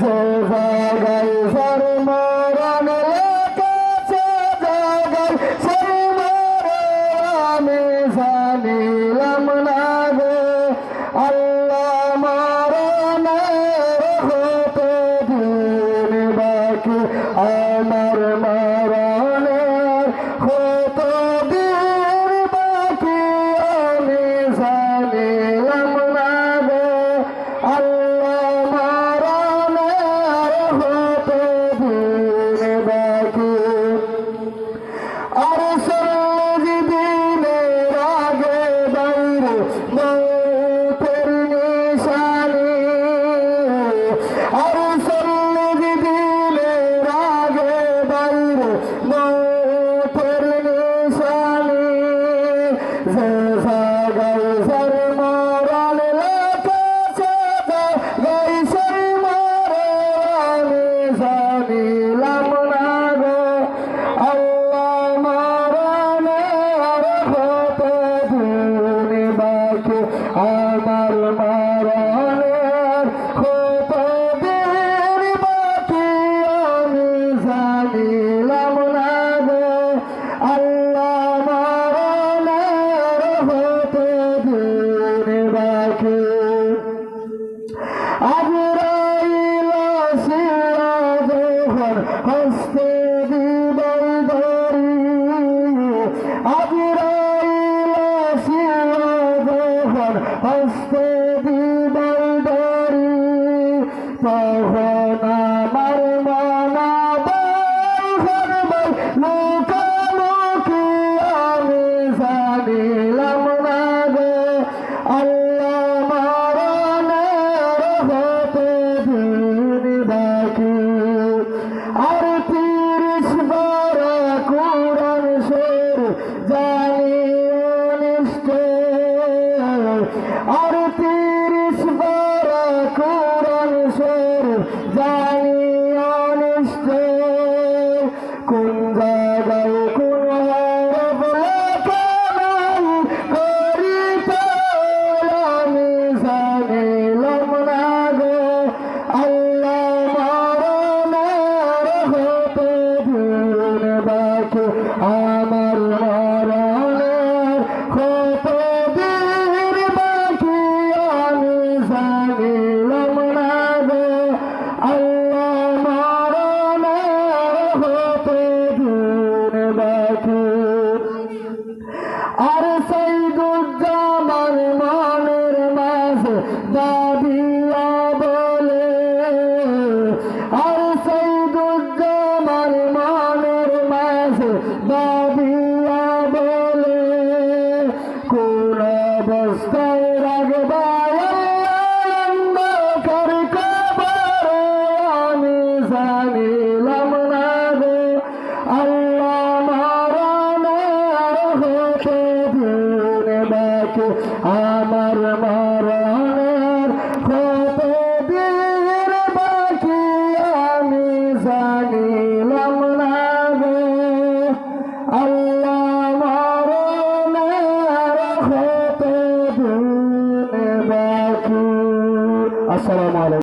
যে জায়গায় যার মরণ লেখেছে জায়গায় সেই মরণ আমি জানিলাম না গো। আল্লাহ মরণের হতে দিন বাকি আমার মরণের হতে দিন বাকি আমি জানিলাম না গো। আল্লাহ মরণের হতে দিন বাকি আর চল্লিশ দিনের আগে বাইরে মৌতের নিশানি আর চল্লিশ দিনের আগে বাইরে মৌতের নিশানি যে জায়গায় যার মরণ লেখেছে জায়গায় সেই মরণ আমি জানিলাম না গো। আল্লাহ মরণের হতে দিন বাকি আমার মরণের হতে দিন বাকি আমি জানিলাম না গো। আল্লাহ মরণের হতে দিন বাকি আজরাইল আসিয়া যখন হস্তে দিবার ধরি আজরাইল আসিয়া যখন হস্তে দিবার ধরি তখন আমার মনা লুকালুকি আমি জানিলাম না গো। আল্লাহ মরণের হতে দিন বাকি আর 30 বার কুরআন শরীফ জানি নিশ্চয় আর 30 বার কুরআন শরীফ জানি নিশ্চয় কোন জায়গায় কোন হরফ লেখা নাই করিতে আমি জানিলাম না গো। আল্লাহ মরণের হতে দিন বাকি আমার মরণের হতে দিন বাকি আমি জানিলাম না গো। আল্লাহ মরণের হতে দিন বাকি আর সাইদুজ্জামান মনের মাঝে দাবিয়া বলে আর সাইদুজ্জামান মনের মাঝে দাবিয়া বলে কোন অবস্থায় রাখবা অন্ধকার কবরে আমি জানিলাম না গো। আল্লাহ মরণের হতে দিন বাকি আমার মরণের হতে দিন বাকি আমি জানি